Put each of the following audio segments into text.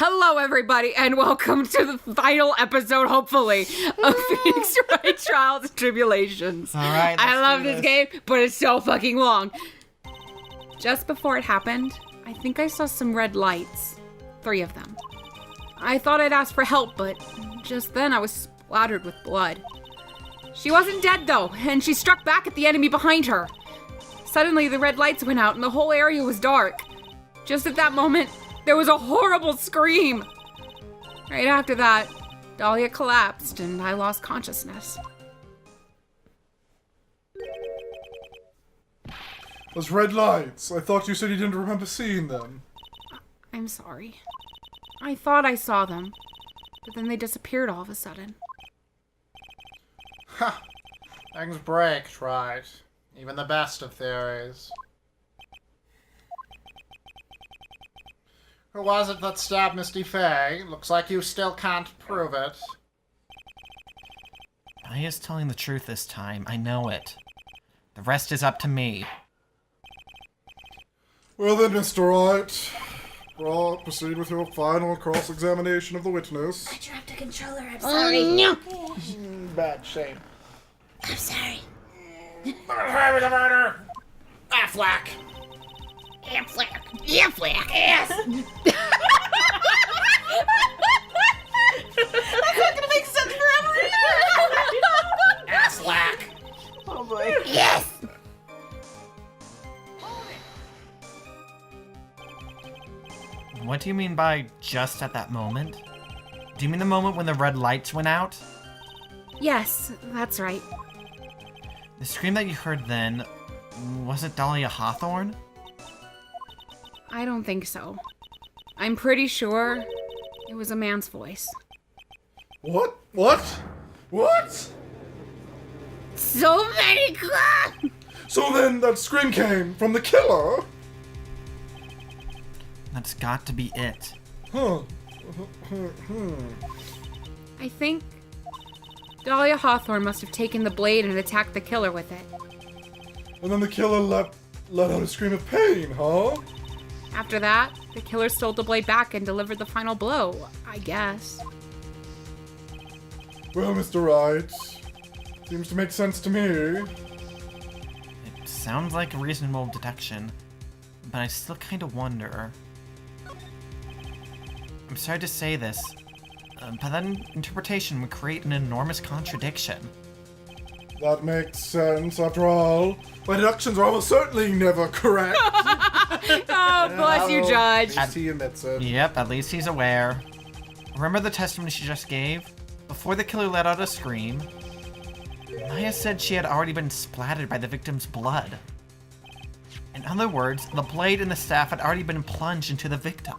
Hello, everybody, and welcome to the final episode, hopefully, of Phoenix Wright Trials and Tribulations. All right, I love this game, but it's so fucking long. Just before it happened, I think I saw some red lights. 3 of them. I thought I'd ask for help, but just then I was splattered with blood. She wasn't dead, though, and she struck back at the enemy behind her. Suddenly, the red lights went out and the whole area was dark. Just at that moment, there was a horrible scream. Right after that, Dahlia collapsed and I lost consciousness. Those red lights. I thought you said you didn't remember seeing them. I'm sorry. I thought I saw them, but then they disappeared all of a sudden. Ha! Things break, right? Even the best of theories. Who was it that stabbed Misty Faye? Looks like you still can't prove it. I is telling the truth this time. I know it. The rest is up to me. Well then, Mr. Wright. Proceed with your final cross-examination of the witness. I dropped a controller, I'm sorry. No! Bad shape. I'm sorry. Having the murder! Affleck! Affleck. Affleck. Yes! That's not gonna make sense forever either! Affleck! Oh boy. Yes! What do you mean by just at that moment? Do you mean the moment when the red lights went out? Yes, that's right. The scream that you heard then, was it Dahlia Hawthorne? I don't think so. I'm pretty sure it was a man's voice. What? What? What? So many clubs! So then that scream came from the killer? That's got to be it. Huh. I think Dahlia Hawthorne must have taken the blade and attacked the killer with it. And then the killer let out a scream of pain, huh? After that, the killer stole the blade back and delivered the final blow, I guess. Well, Mr. Wright. Seems to make sense to me. It sounds like a reasonable deduction, but I still kind of wonder. I'm sorry to say this, but that interpretation would create an enormous contradiction. That makes sense, after all. My deductions are almost certainly never correct. Oh, bless you, Judge. At least he admits it. Yep, at least he's aware. Remember the testimony she just gave? Before the killer let out a scream, Maya said she had already been splattered by the victim's blood. In other words, the blade and the staff had already been plunged into the victim.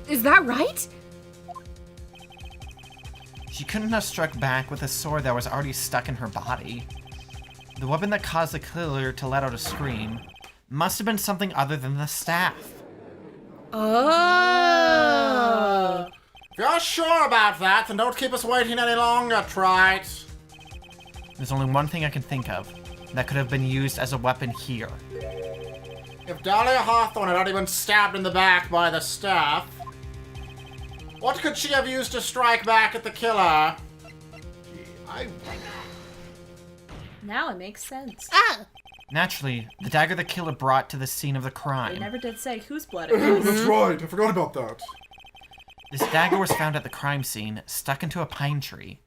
Is that right? She couldn't have struck back with a sword that was already stuck in her body. The weapon that caused the killer to let out a scream must have been something other than the staff. Oh. If you're sure about that, then don't keep us waiting any longer, Trite. There's only one thing I can think of that could have been used as a weapon here. If Dahlia Hawthorne had already been stabbed in the back by the staff, what could she have used to strike back at the killer? Now it makes sense. Naturally, the dagger the killer brought to the scene of the They crime. never did say whose blood it was. That's right, I forgot about that. This dagger was found at the crime scene, stuck into a pine tree.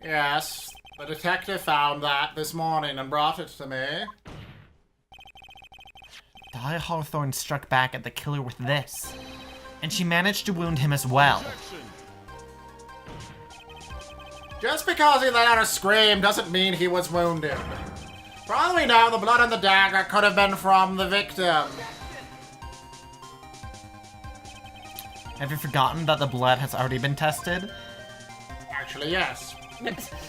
Yes, the detective found that this morning and brought it to me. Dahlia Hawthorne struck back at the killer with this, and she managed to wound him as well. Just because he let out a scream doesn't mean he was wounded. For all we know, the blood on the dagger could have been from the victim. Have you forgotten that the blood has already been tested? Actually, yes.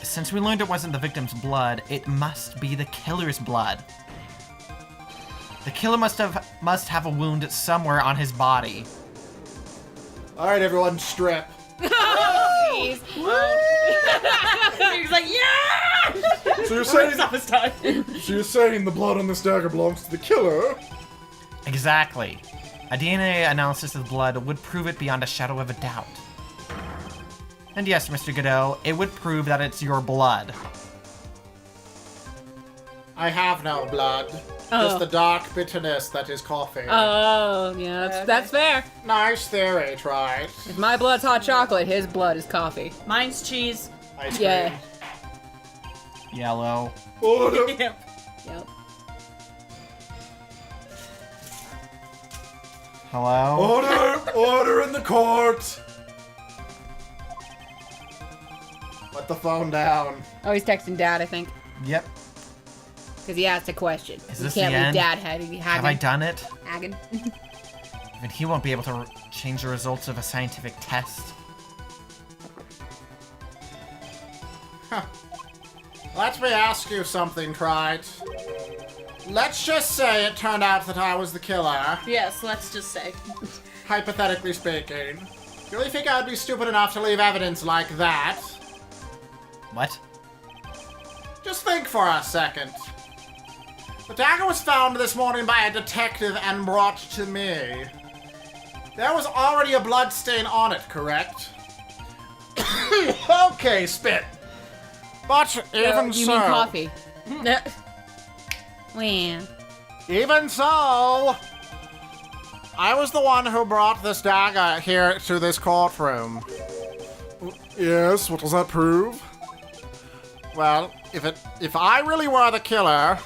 Since we learned it wasn't the victim's blood, it must be the killer's blood. The killer must have a wound somewhere on his body. Alright, everyone, strip. Jeez. He's like, yeah! So you're saying, It's time. so you're saying the blood on this dagger belongs to the killer? Exactly. A DNA analysis of the blood would prove it beyond a shadow of a doubt. And yes, Mr. Godot, it would prove that it's your blood. I have no blood. Just the dark bitterness that is coffee. Oh, yeah, that's fair. Nice theory, Wright. If my blood's hot chocolate, his blood is coffee. Mine's cheese. Ice cream. Yeah. Yellow. Order! Yep. Hello? Order! Order in the court! Put the phone down. Oh, he's texting Dad, I think. Yep. Because he asked a question. Is You this can't the leave end? Dad Have I done it? hagging. Even he won't be able to change the results of a scientific test. Let me ask you something, Wright. Let's just say it turned out that I was the killer, Yes, let's just say. hypothetically speaking. Do you really think I'd be stupid enough to leave evidence like that? What? Just think for a second. The dagger was found this morning by a detective and brought to me. There was already a blood stain on it, correct? Okay, spit. But even You so... mean coffee. Wow. Even so... I was the one who brought this dagger here to this courtroom. Yes, what does that prove? Well, if I really were the killer,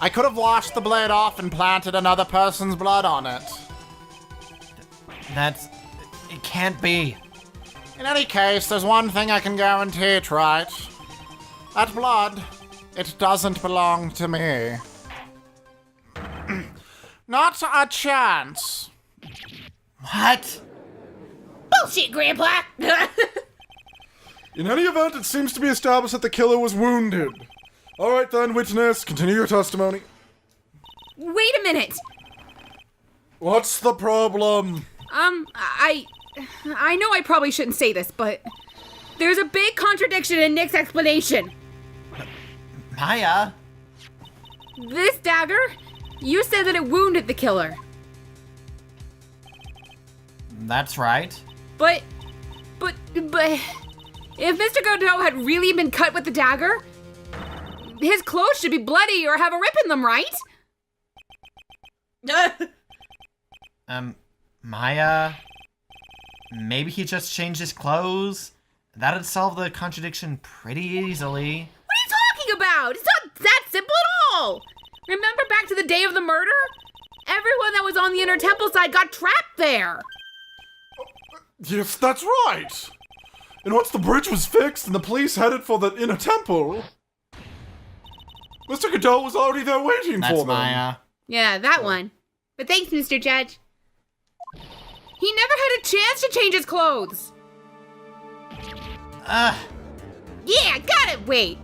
I could have washed the blade off and planted another person's blood on it. It can't be. In any case, there's one thing I can guarantee, Wright. That blood, it doesn't belong to me. Not a chance. What? Bullshit, Grandpa! In any event, it seems to be established that the killer was wounded. Alright then, witness, continue your testimony. Wait a minute. What's the problem? I know I probably shouldn't say this, but there's a big contradiction in Nick's explanation. Maya? This dagger, you said that it wounded the killer. That's right. But, if Mr. Godot had really been cut with the dagger, his clothes should be bloody or have a rip in them, right? Maya? Maybe he just changed his clothes? That'd solve the contradiction pretty easily. What are you talking about? It's not that simple at all. Remember back to the day of the murder? Everyone that was on the inner temple side got trapped there. Yes, that's right! And once the bridge was fixed and the police headed for the inner temple, Mr. Godot was already there waiting That's for them. Maya. Yeah, that one. But thanks, Mr. Judge. He never had a chance to change his clothes. Ugh. Yeah, got it. Wait.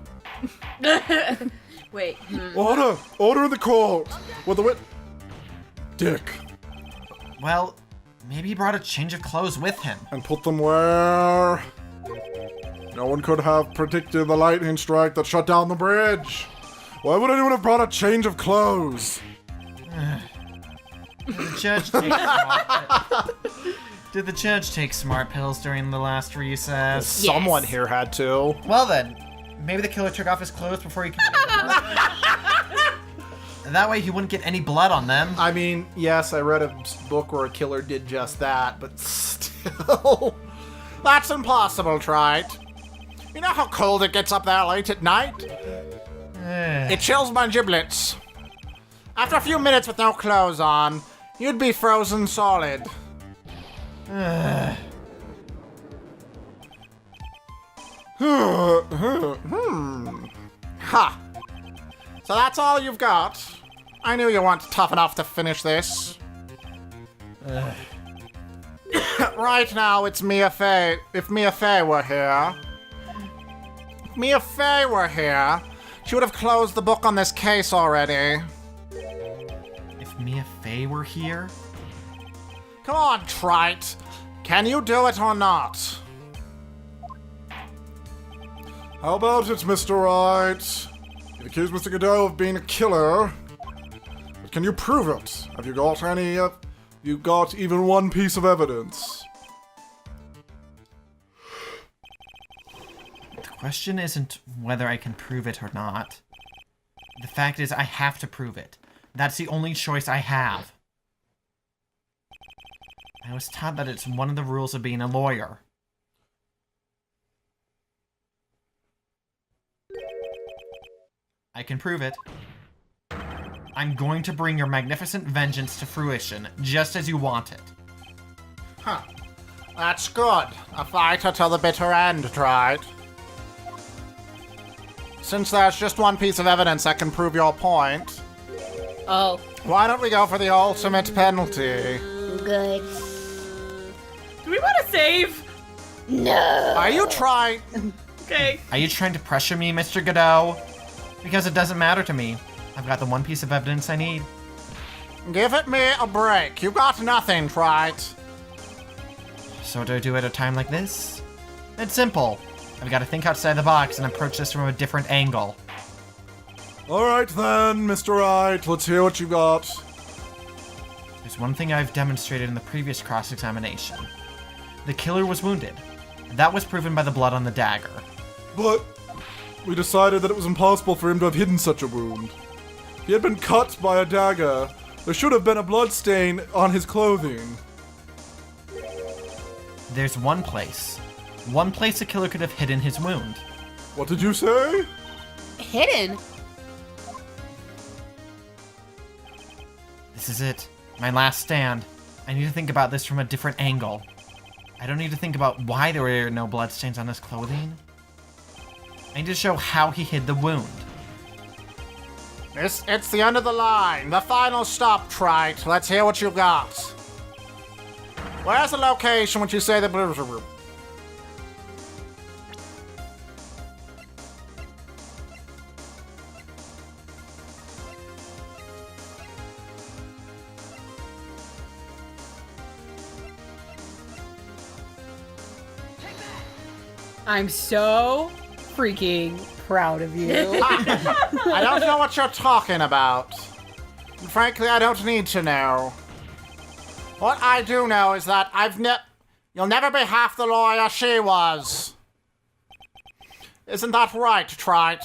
Wait. Order! Order in the court! With the Dick. Well, maybe he brought a change of clothes with him. And put them where? No one could have predicted the lightning strike that shut down the bridge. Why would anyone have brought a change of clothes? Did the judge take smart pills during the last recess? Someone here had to. Well then, maybe the killer took off his clothes before he committed That way he wouldn't get any blood on them. I mean, yes, I read a book where a killer did just that, but still. That's impossible, Wright. You know how cold it gets up there late at night? It chills my giblets. After a few minutes with no clothes on, you'd be frozen solid. Ha! So that's all you've got? I knew you weren't tough enough to finish this. Right now, it's Mia Fey. If Mia Fey were here... If Mia Fey were here, she would have closed the book on this case already. If Mia Fey were here? Come on, Trite. Can you do it or not? How about it, Mr. Wright? You've accused Mr. Godot of being a killer. But can you prove it? Have you got any You got even one piece of evidence. The question isn't whether I can prove it or not. The fact is, I have to prove it. That's the only choice I have. I was taught that it's one of the rules of being a lawyer. I can prove it. I'm going to bring your magnificent vengeance to fruition, just as you want it. Huh. That's good. A fighter till the bitter end, tried. Since there's just one piece of evidence that can prove your point, Oh. why don't we go for the ultimate penalty? Good. Do we want to save? No. Are you trying? Okay. Are you trying to pressure me, Mr. Godot? Because it doesn't matter to me. I've got the one piece of evidence I need. Give it me a break. You got nothing, Trite. So what do I do at a time like this? It's simple. I've got to think outside the box and approach this from a different angle. Alright then, Mr. Wright, let's hear what you got. There's one thing I've demonstrated in the previous cross-examination. The killer was wounded. That was proven by the blood on the dagger. But we decided that it was impossible for him to have hidden such a wound. He had been cut by a dagger. There should have been a blood stain on his clothing. There's one place. One place the killer could have hidden his wound. What did you say? Hidden? This is it. My last stand. I need to think about this from a different angle. I don't need to think about why there were no bloodstains on his clothing. I need to show how he hid the wound. It's the end of the line. The final stop, Trite. Let's hear what you got. Where's the location when you say the blues room? I'm so freaking proud of you. I don't know what you're talking about. And frankly, I don't need to know. What I do know is that you'll never be half the lawyer she was. Isn't that right, Trite?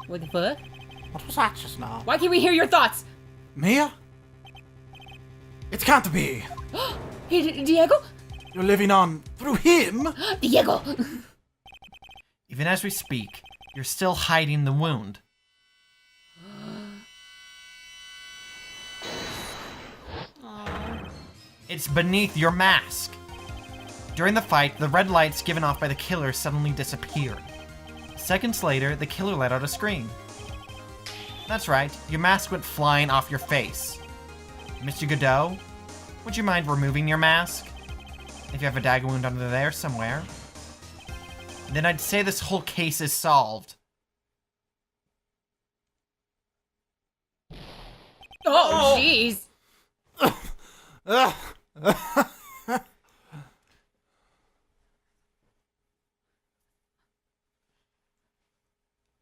What the fuck? What was that just now? Why can't we hear your thoughts? Mia? It can't be. Hey, Diego? You're living on through him? Diego. Even as we speak, you're still hiding the wound. It's beneath your mask. During the fight, the red lights given off by the killer suddenly disappeared. Seconds later, the killer let out a scream. That's right, your mask went flying off your face. Mr. Godot, would you mind removing your mask? If you have a dagger wound under there somewhere. Then I'd say this whole case is solved. Oh, jeez.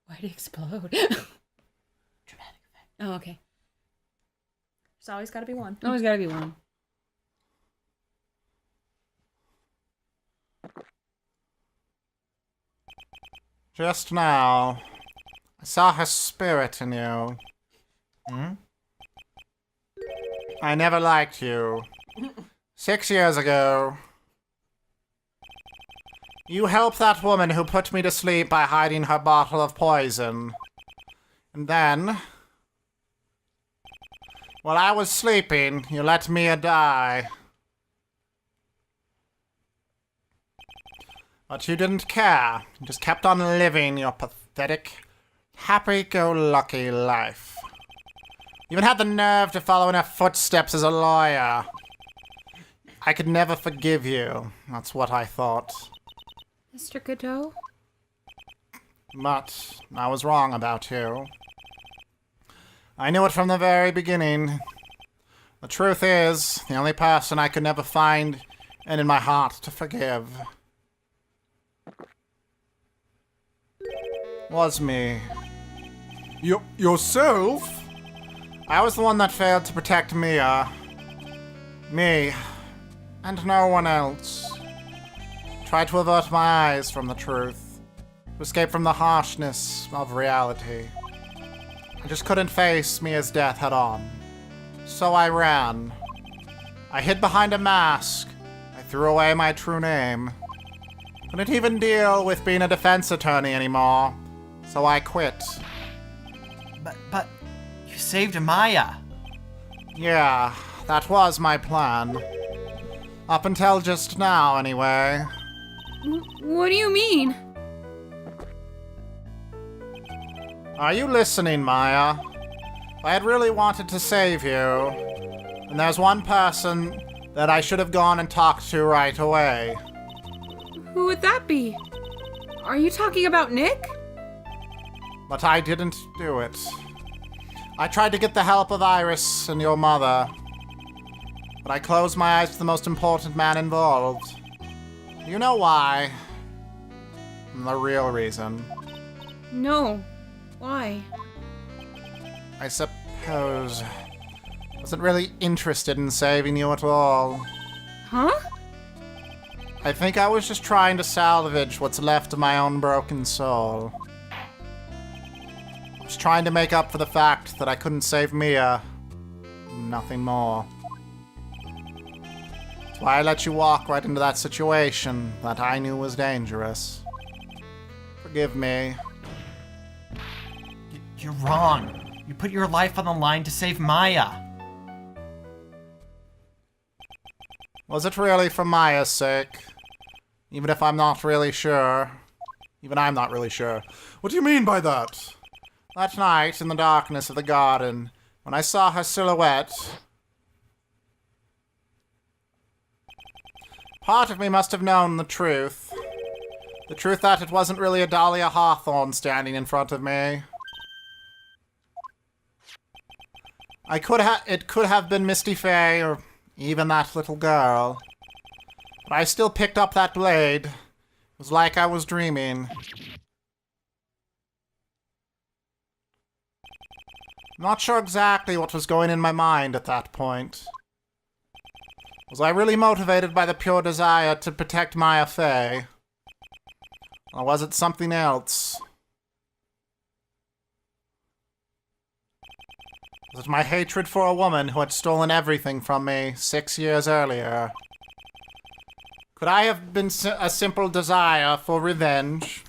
Why'd it explode? Dramatic effect. Oh, okay. There's always got to be one. Always gotta be one. Just now, I saw her spirit in you. Hmm? I never liked you. 6 years ago, you helped that woman who put me to sleep by hiding her bottle of poison. And then, while I was sleeping, you let Mia die. But you didn't care. You just kept on living your pathetic, happy-go-lucky life. You even had the nerve to follow in her footsteps as a lawyer. I could never forgive you. That's what I thought. Mr. Godot? But I was wrong about you. I knew it from the very beginning. The truth is, the only person I could never find and in my heart to forgive was me. Yourself? I was the one that failed to protect Mia. Me. And no one else. Tried to avert my eyes from the truth. To escape from the harshness of reality. I just couldn't face Mia's death head on. So I ran. I hid behind a mask. I threw away my true name. Couldn't even deal with being a defense attorney anymore. So I quit. But you saved Maya. Yeah, that was my plan. Up until just now, anyway. What do you mean? Are you listening, Maya? If I had really wanted to save you, then there's one person that I should have gone and talked to right away. Who would that be? Are you talking about Nick? But I didn't do it. I tried to get the help of Iris and your mother. But I closed my eyes to the most important man involved. You know why? And the real reason. No. Why? I suppose I wasn't really interested in saving you at all. Huh? I think I was just trying to salvage what's left of my own broken soul. I was trying to make up for the fact that I couldn't save Mia. Nothing more. That's why I let you walk right into that situation that I knew was dangerous. Forgive me. You're wrong. You put your life on the line to save Maya. Was it really for Maya's sake? Even if I'm not really sure. Even I'm not really sure. What do you mean by that? That night, in the darkness of the garden, when I saw her silhouette, part of me must have known the truth. The truth that it wasn't really a Dahlia Hawthorne standing in front of me. It could have been Misty Faye, or even that little girl. But I still picked up that blade. It was like I was dreaming. I'm not sure exactly what was going in my mind at that point. Was I really motivated by the pure desire to protect Maya Faye? Or was it something else? Was it my hatred for a woman who had stolen everything from me 6 years earlier? Could I have been a simple desire for revenge?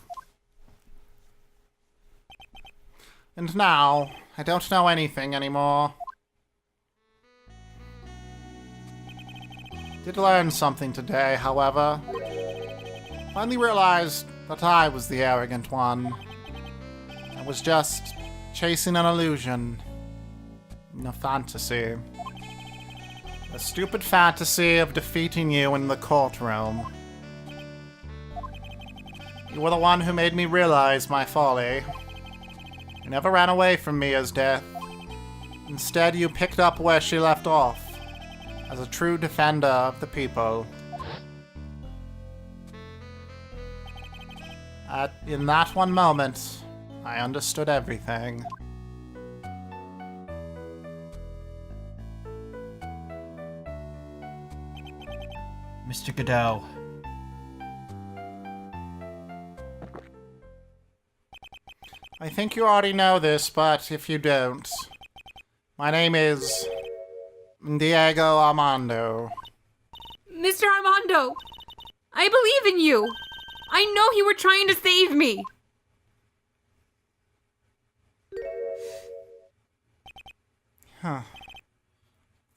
And now, I don't know anything anymore. Did learn something today, however. Finally realized that I was the arrogant one. I was just chasing an illusion. A fantasy. A stupid fantasy of defeating you in the courtroom. You were the one who made me realize my folly. You never ran away from Mia's death. Instead, you picked up where she left off, as a true defender of the people. In that one moment, I understood everything. Mr. Godot. I think you already know this, but if you don't, my name is Diego Armando. Mr. Armando! I believe in you! I know you were trying to save me! Huh.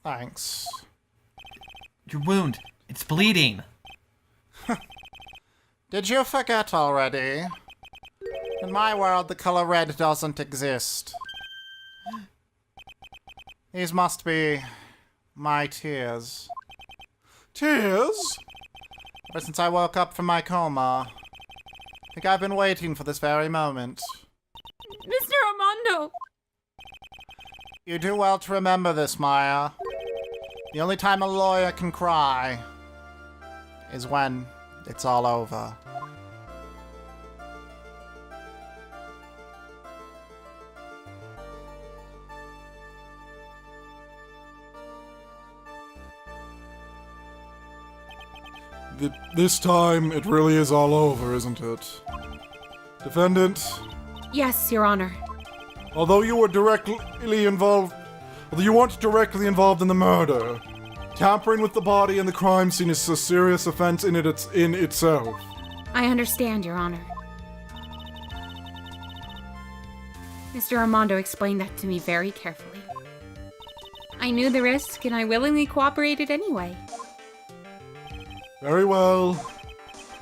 Thanks. Your wound. It's bleeding. Did you forget already? In my world, the color red doesn't exist. These must be my tears. Tears? Ever since I woke up from my coma, I think I've been waiting for this very moment. Mr. Armando! You do well to remember this, Maya. The only time a lawyer can cry is when it's all over. this time it really is all over, isn't it? Defendant, Yes, Your Honor. although you weren't directly involved in the murder, tampering with the body and the crime scene is a serious offense in itself. I understand, Your Honor. Mr. Armando explained that to me very carefully. I knew the risk, and I willingly cooperated anyway. Very well.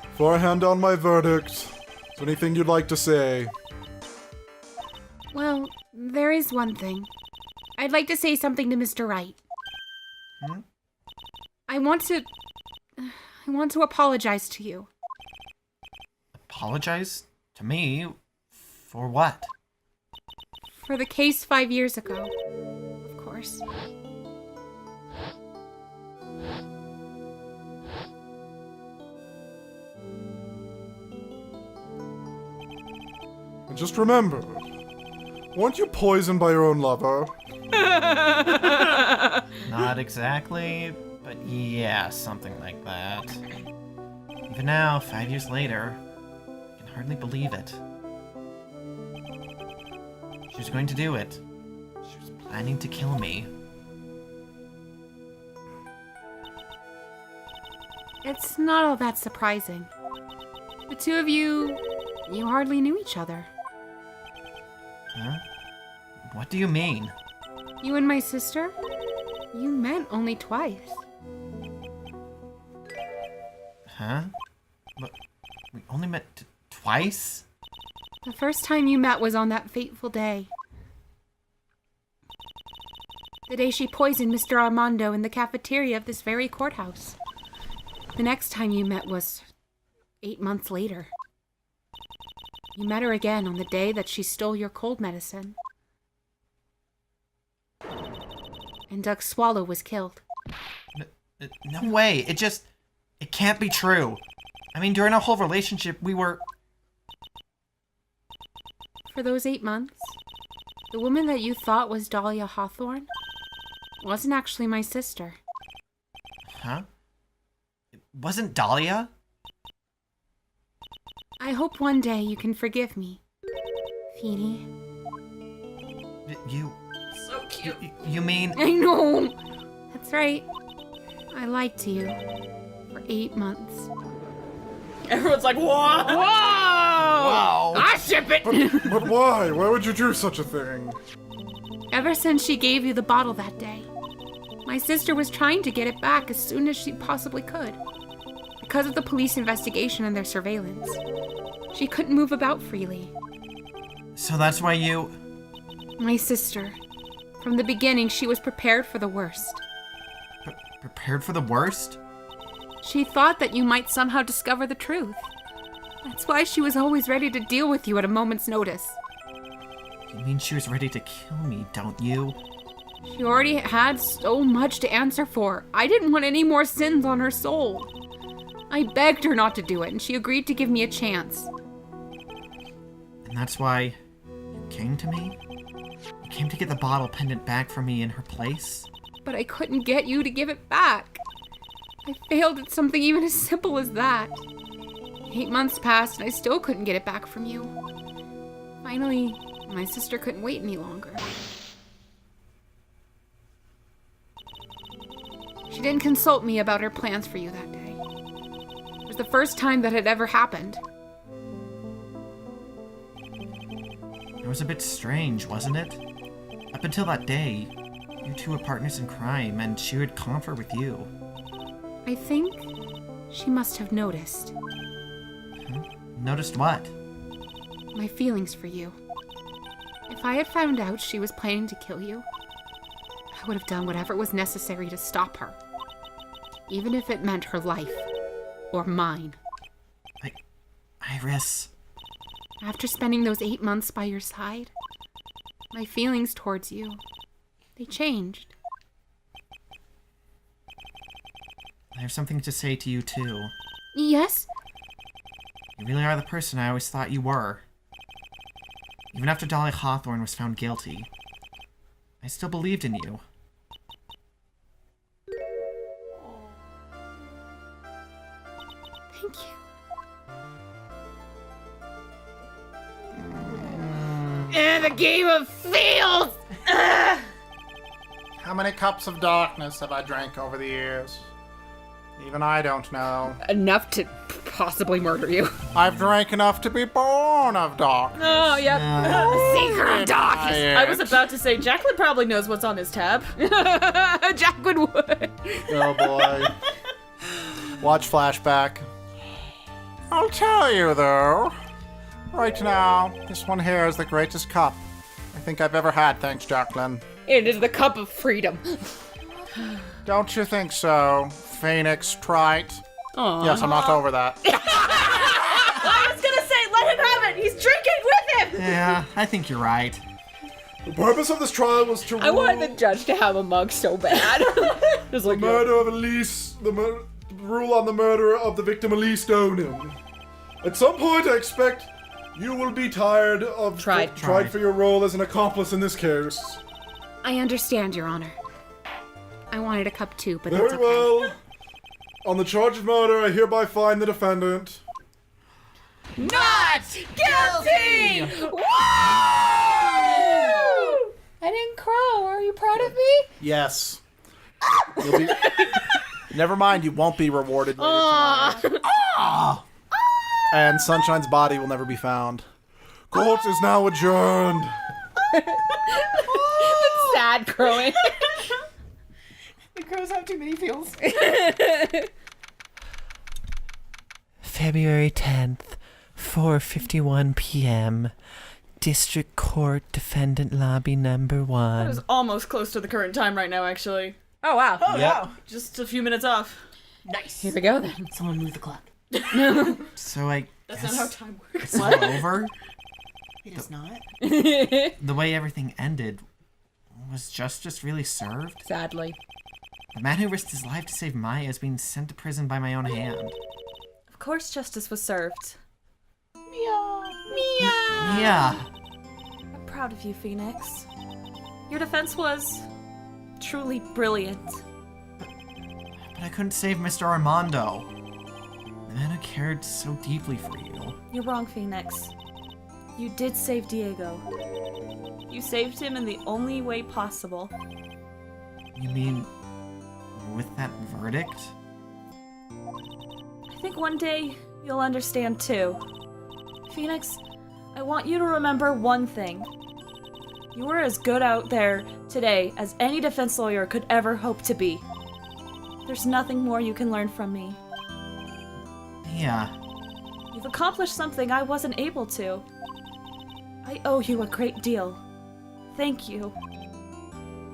Before I hand down my verdict, is there anything you'd like to say? Well, there is one thing. I'd like to say something to Mr. Wright. I want to apologize to you. Apologize? To me? For what? For the case 5 years ago. Of course. And just remember, weren't you poisoned by your own lover? Not exactly, but yeah, something like that. Even now, 5 years later, I can hardly believe it. She was going to do it. She was planning to kill me. It's not all that surprising. The two of you hardly knew each other. Huh? What do you mean? You and my sister? You met only twice. Huh? But we only met twice? The first time you met was on that fateful day. The day she poisoned Mr. Armando in the cafeteria of this very courthouse. The next time you met was 8 months later. You met her again on the day that she stole your cold medicine. And Doug Swallow was killed. No way. It can't be true. I mean, during our whole relationship, we were... For those 8 months, the woman that you thought was Dahlia Hawthorne wasn't actually my sister. Huh? It wasn't Dahlia? I hope one day you can forgive me, Feeny. You... So cute. You mean... I know! That's right. I lied to you for 8 months. Everyone's like, what? Whoa! Wow. I ship it! But why? Why would you do such a thing? Ever since she gave you the bottle that day, my sister was trying to get it back as soon as she possibly could. Because of the police investigation and their surveillance, she couldn't move about freely. So that's why you... My sister. From the beginning, she was prepared for the worst. Prepared for the worst? She thought that you might somehow discover the truth. That's why she was always ready to deal with you at a moment's notice. You mean she was ready to kill me, don't you? She already had so much to answer for. I didn't want any more sins on her soul. I begged her not to do it, and she agreed to give me a chance. And that's why you came to me? You came to get the bottle pendant back from me in her place? But I couldn't get you to give it back. I failed at something even as simple as that. 8 months passed, and I still couldn't get it back from you. Finally, my sister couldn't wait any longer. She didn't consult me about her plans for you that day. It was the first time that had ever happened. It was a bit strange, wasn't it? Up until that day, you two were partners in crime, and she would confer with you. I think she must have noticed Huh? Noticed what? my feelings for you. If I had found out she was planning to kill you, I would have done whatever was necessary to stop her. Even if it meant her life. Or mine. Iris... After spending those 8 months by your side, my feelings towards you, they changed. I have something to say to you, too. Yes? You really are the person I always thought you were. Even after Dahlia Hawthorne was found guilty, I still believed in you. Thank you. And the game of fields! How many cups of darkness have I drank over the years? Even I don't know. Enough to possibly murder you. I've drank enough to be born of darkness. Oh, yep. Secret of darkness! I was about to say, Jacqueline probably knows what's on his tab. Jacqueline would. Oh boy. Watch flashback. I'll tell you though. Right now, this one here is the greatest cup I think I've ever had, thanks, Jacqueline. It is the cup of freedom. Don't you think so, Phoenix Trite? Aw. Yes, I'm not over that. I was gonna say, let him have it! He's drinking with him! Yeah, I think you're right. The purpose of this trial was to I wanted the judge to have a mug so bad. Just like, murder of Elise, rule on the murder of the victim Elise Stoneham. At some point, I expect you will be tired of Tried. for your role as an accomplice in this case. I understand, Your Honor. I wanted a cup too, but that's Very okay. well. On the charge of murder, I hereby find the defendant. Not guilty! Woo! I didn't crow. Are you proud of me? Yes. You'll be. Never mind, you won't be rewarded later tonight. And Sunshine's body will never be found. Court is now adjourned. Sad crowing. The crows have too many feels. February 10th, 4:51 p.m. District Court Defendant Lobby number 1. That is almost close to the current time right now, actually. Oh, wow. Yep. Just a few minutes off. Nice. Here we go then. Someone move the clock. So I That's guess not how time works. it's all over. It is not. The way everything ended, was justice really served? Sadly. The man who risked his life to save Maya is being sent to prison by my own hand. Of course justice was served. Yeah. I'm proud of you, Phoenix. Your defense was truly brilliant. But I couldn't save Mr. Armando. The man who cared so deeply for you. You're wrong, Phoenix. You did save Diego. You saved him in the only way possible. You mean, with that verdict? I think one day you'll understand too. Phoenix, I want you to remember one thing. You were as good out there today as any defense lawyer could ever hope to be. There's nothing more you can learn from me. Yeah. You've accomplished something I wasn't able to. I owe you a great deal. Thank you.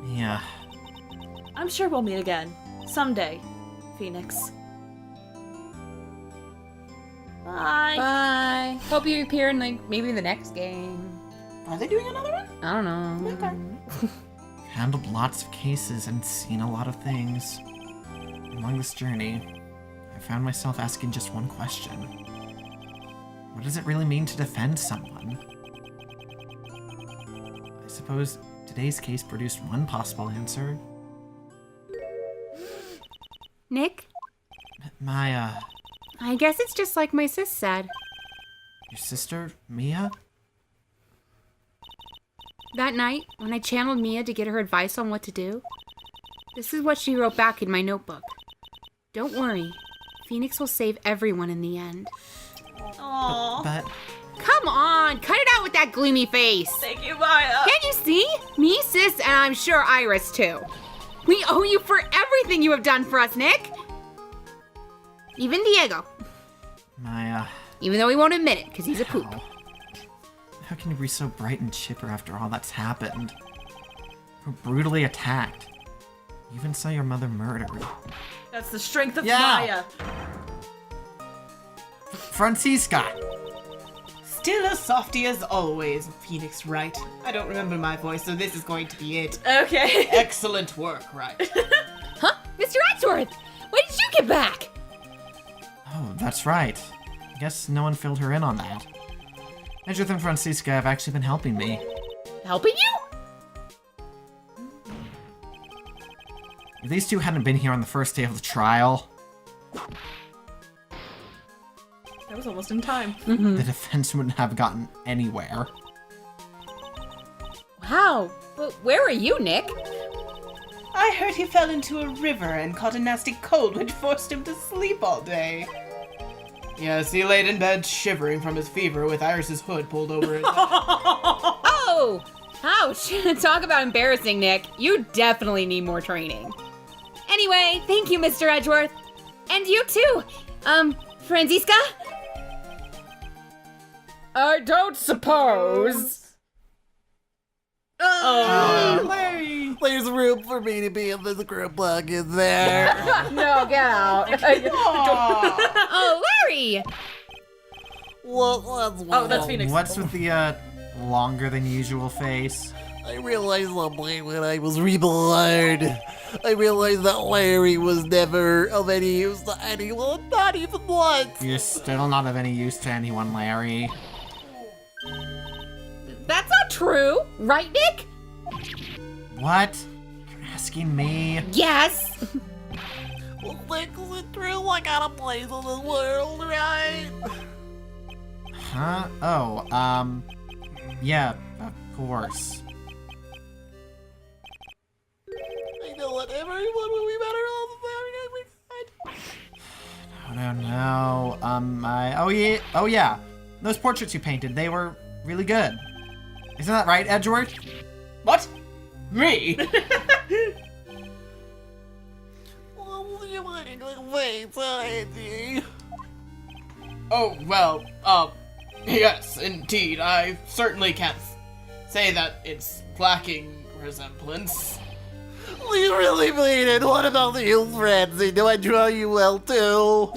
Yeah. I'm sure we'll meet again. Someday, Phoenix. Bye. Bye. Hope you appear in, like, maybe the next game. Are they doing another one? I don't know. Okay. Handled lots of cases and seen a lot of things. Along this journey, I found myself asking just one question. What does it really mean to defend someone? I suppose today's case produced one possible answer. Nick, Maya, I guess it's just like my sis said. your sister, Mia? That night, when I channeled Mia to get her advice on what to do, this is what she wrote back in my notebook. Don't worry, Phoenix will save everyone in the end. Aww. But Come on, cut it out with that gloomy face. Thank you, Maya. Can't you see? Me, sis, and I'm sure Iris too. We owe you for everything you have done for us, Nick. Even Diego. Maya, Even though he won't admit it, because he's a poop. how can you be so bright and chipper after all that's happened? You were brutally attacked. You even saw your mother murdered. That's the strength of Yeah. Maya. Francisca! Still a softy as always, Phoenix Wright. I don't remember my voice, so this is going to be it. Okay. Excellent work, Wright. Huh? Mr. Axworth, when did you get back? Oh, that's right. I guess no one filled her in on that. Edgeth and Francisca have actually been helping me. Helping you? If these two hadn't been here on the first day of the trial... I was almost in time. The defense wouldn't have gotten anywhere. Wow. But where are you, Nick? I heard he fell into a river and caught a nasty cold which forced him to sleep all day. Yes, he laid in bed shivering from his fever with Iris's hood pulled over his head. Oh! Ouch! Talk about embarrassing, Nick. You definitely need more training. Anyway, thank you, Mr. Edgeworth. And you too, Franziska? I don't suppose. Larry! There's room for me to be in this group plug, is there? No, get out. Oh, Larry! Oh, that's Phoenix. What's with the longer than usual face? I realized something when I was reborn. I realized that Larry was never of any use to anyone, not even once. You're still not of any use to anyone, Larry. That's not true, right, Nick? What? You're asking me? Yes. Well, Nick, is it true I got a place in this world, right? Huh? Oh, yeah, of course. I know what everyone will be better off if I don't know. Oh yeah. Those portraits you painted, they were really good. Isn't that right, Edgeworth? What? Me? Well, you might wait, Andy. Oh, well, yes, indeed. I certainly can't say that it's lacking resemblance. You really mean it? What about you, Francie? Do I draw you well, too?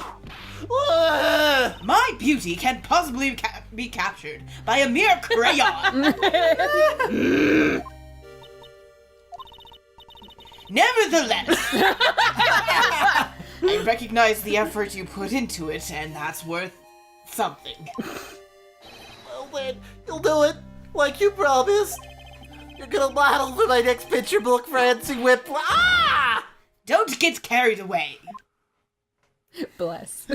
My beauty can't possibly be captured by a mere crayon. Nevertheless, I recognize the effort you put into it, and that's worth something. Well then, you'll do it, like you promised. You're gonna model for my next picture book, Francie Whipple. Ah! Don't get carried away. Bless.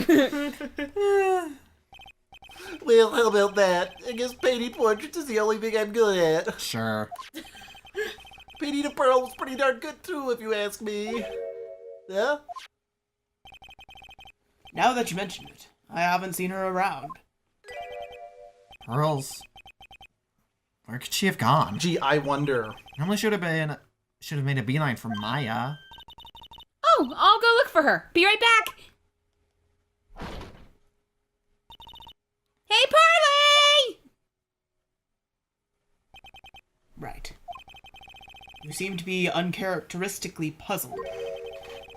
Well, how about that? I guess painting portraits is the only thing I'm good at. Sure. Painting a pearl's pretty darn good too, if you ask me. Yeah? Now that you mention it, I haven't seen her around. Pearls. Where could she have gone? Gee, I wonder. Normally should have made a beeline for Maya. Oh, I'll go look for her. Be right back. Hey, Parley! Right. You seem to be uncharacteristically puzzled.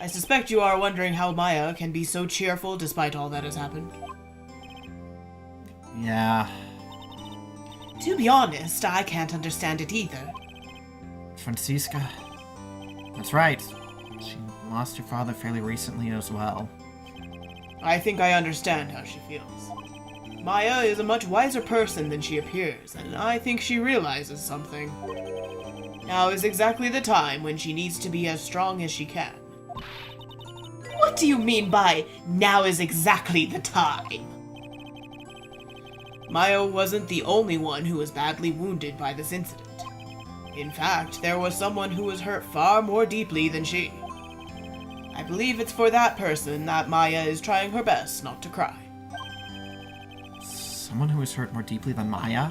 I suspect you are wondering how Maya can be so cheerful despite all that has happened. Yeah. To be honest, I can't understand it either. Franziska. That's right. She lost her father fairly recently as well. I think I understand how she feels. Maya is a much wiser person than she appears, and I think she realizes something. Now is exactly the time when she needs to be as strong as she can. What do you mean by, now is exactly the time? Maya wasn't the only one who was badly wounded by this incident. In fact, there was someone who was hurt far more deeply than she. I believe it's for that person that Maya is trying her best not to cry. Someone who was hurt more deeply than Maya?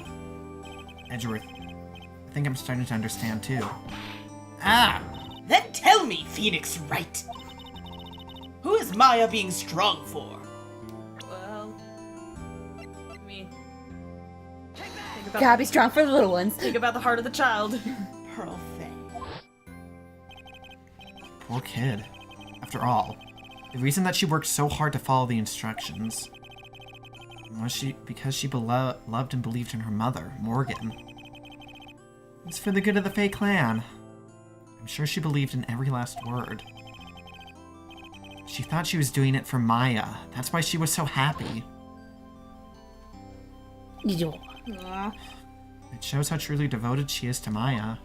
Edgeworth, I think I'm starting to understand too. Ah! Then tell me, Phoenix Wright! Who is Maya being strong for? Well, I mean, Gotta be strong for the little ones. think about the heart of the child. Pearl Faye. Poor kid. After all, the reason that she worked so hard to follow the instructions was because she loved and believed in her mother, Morgan. It's for the good of the Fae clan. I'm sure she believed in every last word. She thought she was doing it for Maya. That's why she was so happy. Aw. It shows how truly devoted she is to Maya.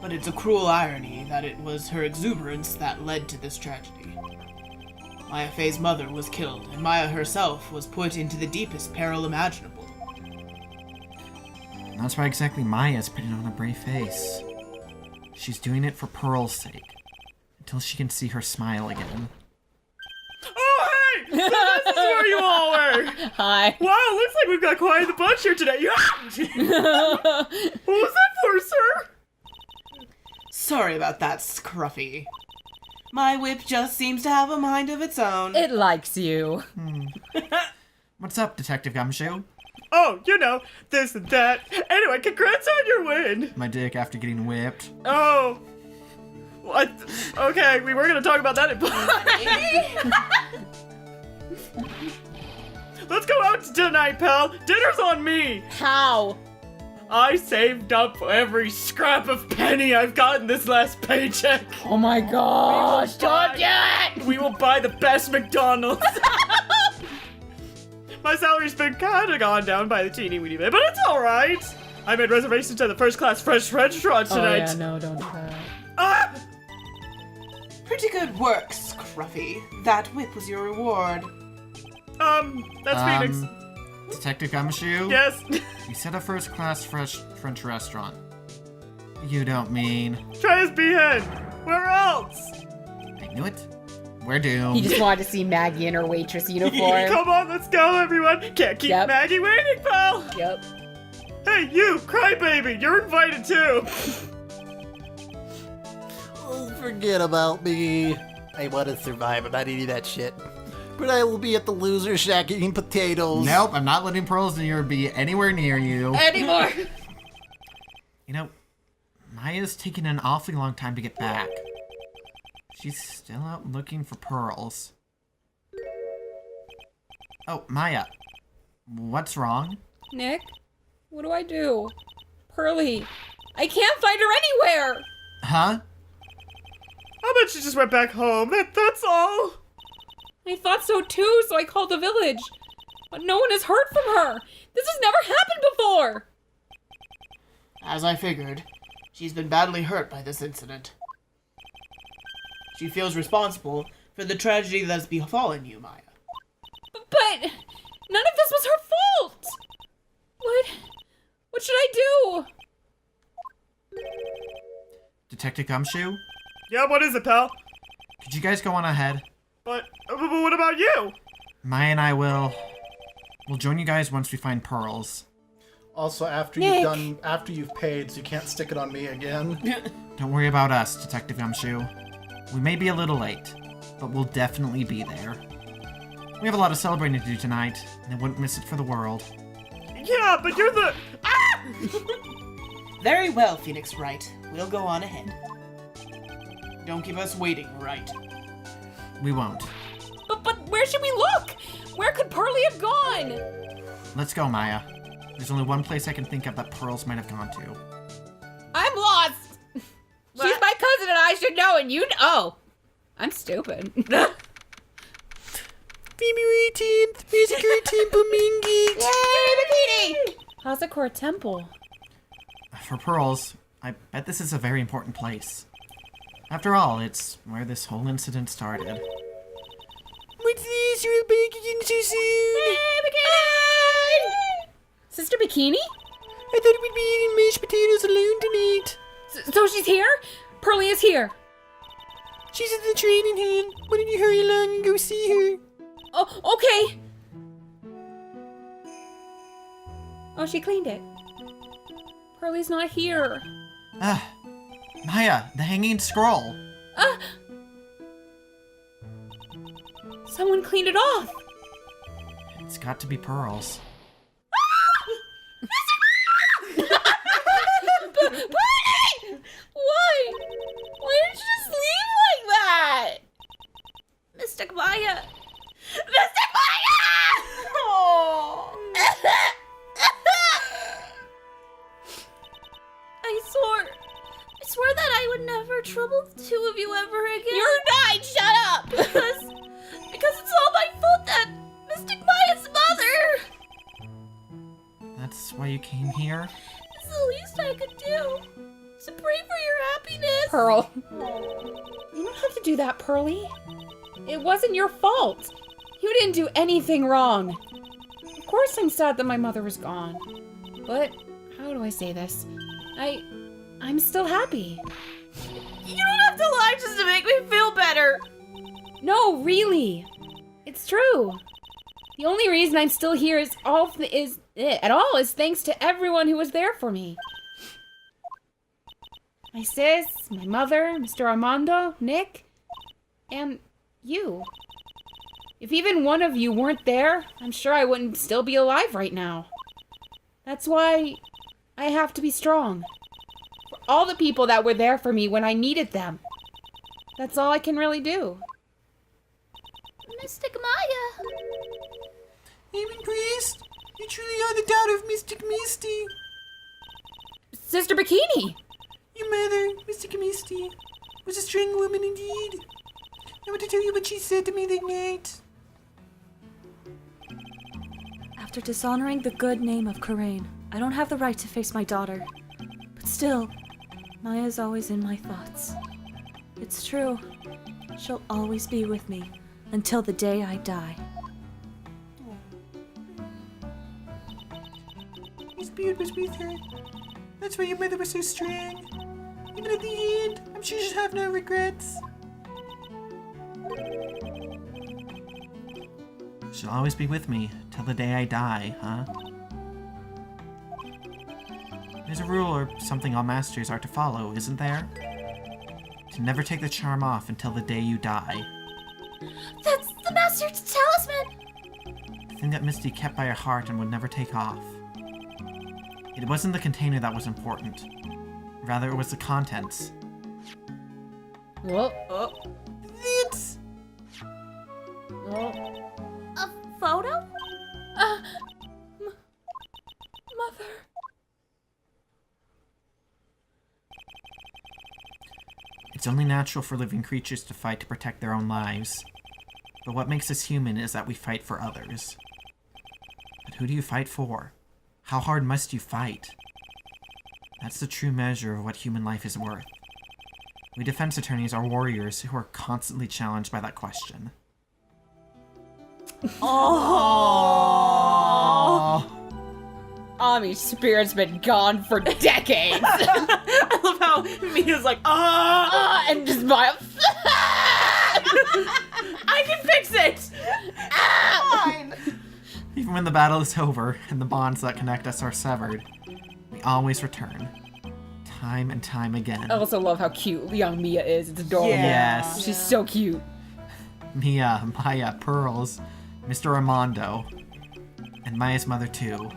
But it's a cruel irony that it was her exuberance that led to this tragedy. Maya Fey's mother was killed, and Maya herself was put into the deepest peril imaginable. And that's why exactly Maya's putting on a brave face. She's doing it for Pearl's sake. Until she can see her smile again. Oh, hey! So this is where you all were! Hi. Wow, looks like we've got quite the bunch here today. What was that for, sir? Sorry about that, Scruffy. My whip just seems to have a mind of its own. It likes you. What's up, Detective Gumshoe? Oh, you know, this and that. Anyway, congrats on your win. My dick after getting whipped. Oh. What? Okay, we were gonna talk about that. Let's go out tonight, pal. Dinner's on me. How? I saved up every scrap of penny I've gotten this last paycheck. Oh my gosh, don't do it! We will buy the best McDonald's. My salary's been kind of gone down by the teeny weeny bit, but it's all right. I made reservations to the first-class French restaurant tonight. Oh yeah, no, don't do that. Ah! Pretty good work, Scruffy. That whip was your reward. That's Phoenix. Detective Gumshoe? Yes. You said a first-class French restaurant. You don't mean... Try his behead. Where else? I knew it. We're doomed. He just wanted to see Maggie in her waitress uniform. Come on, let's go, everyone. Can't keep Yep. Maggie waiting, pal. Yep. Hey, you, crybaby. You're invited too. Oh, forget about me. I want to survive. I'm not eating that shit. But I will be at the loser shack eating potatoes. Nope, I'm not letting Pearls be anywhere near you. Anymore. You know, Maya's taking an awfully long time to get back. She's still out looking for pearls. Oh, Maya. What's wrong? Nick, what do I do? Pearly, I can't find her anywhere. Huh? I bet she just went back home. That's all. I thought so too, so I called the village. But no one has heard from her. This has never happened before. As I figured, she's been badly hurt by this incident. She feels responsible for the tragedy that has befallen you, Maya. But none of this was her fault. What should I do? Detective Gumshoe? Yeah, what is it, pal? Could you guys go on ahead? But what about you? Maya and I will... We'll join you guys once we find pearls. Also, after you've paid, so you can't stick it on me again. Don't worry about us, Detective Gumshoe. We may be a little late, but we'll definitely be there. We have a lot of celebrating to do tonight, and I wouldn't miss it for the world. Yeah, but you're the... Ah! Very well, Phoenix Wright. We'll go on ahead. Don't keep us waiting, Wright. We won't. But where should we look? Where could Pearly have gone? Let's go, Maya. There's only one place I can think of that pearls might have gone to. I'm lost. She's my cousin and I should know, and you know. Oh, I'm stupid. February 18th, Music Temple Mingy. Yay, bikini! Hazakor Temple. For pearls, I bet this is a very important place. After all, it's where this whole incident started. What's this? You're back again so soon. Sister Bikini? I thought we'd be eating mashed potatoes alone tonight. So she's here? Pearly is here. She's at the training hand. Why don't you hurry along and go see her? Oh, okay. Oh, she cleaned it. Pearly's not here. Maya, the hanging scroll. Someone cleaned it off. It's got to be pearls. Pearly! Why? Why did you just leave like that? Mystic Maya. Mystic Maya! Oh. I swore that I would never trouble the two of you ever again. You're not! Shut up! Because it's all my fault that Mystic Maya's mother. That's why you came here? It's the least I could do. to pray for your happiness. Pearl. You don't have to do that, Pearly. It wasn't your fault. You didn't do anything wrong. Of course I'm sad that my mother was gone. But, how do I say this? I'm still happy. You don't have to lie just to make me feel better. No, really. It's true. The only reason I'm still here is thanks to everyone who was there for me. My sis, my mother, Mr. Armando, Nick, and you. If even one of you weren't there, I'm sure I wouldn't still be alive right now. That's why I have to be strong. For all the people that were there for me when I needed them. That's all I can really do. Mystic Maya. Amen Priest, you truly are the daughter of Mystic Misty. Sister Bikini! Your mother, Mystic Misty, was a strong woman indeed. I want to tell you what she said to me that night. After dishonoring the good name of Karain, I don't have the right to face my daughter. But still, Maya's always in my thoughts. It's true. She'll always be with me until the day I die. Your spirit was with her. That's why your mother was so strong. Even at the end, I'm sure she'll have no regrets. She'll always be with me till the day I die, huh? There's a rule or something all masters are to follow, isn't there? To never take the charm off until the day you die. That's the Master's talisman! The thing that Misty kept by her heart and would never take off. It wasn't the container that was important. Rather, it was the contents. Well, It's... A photo? Mother. It's only natural for living creatures to fight to protect their own lives. But what makes us human is that we fight for others. But who do you fight for? How hard must you fight? That's the true measure of what human life is worth. We defense attorneys are warriors who are constantly challenged by that question. Ami's spirit's been gone for decades. I love how Mia's like, And just Maya. I can fix it! Fine. Even when the battle is over and the bonds that connect us are severed, we always return. Time and time again. I also love how cute young Mia is. It's adorable. Yes. She's so cute. Mia, Maya, Pearls, Mr. Armando, and Maya's mother too.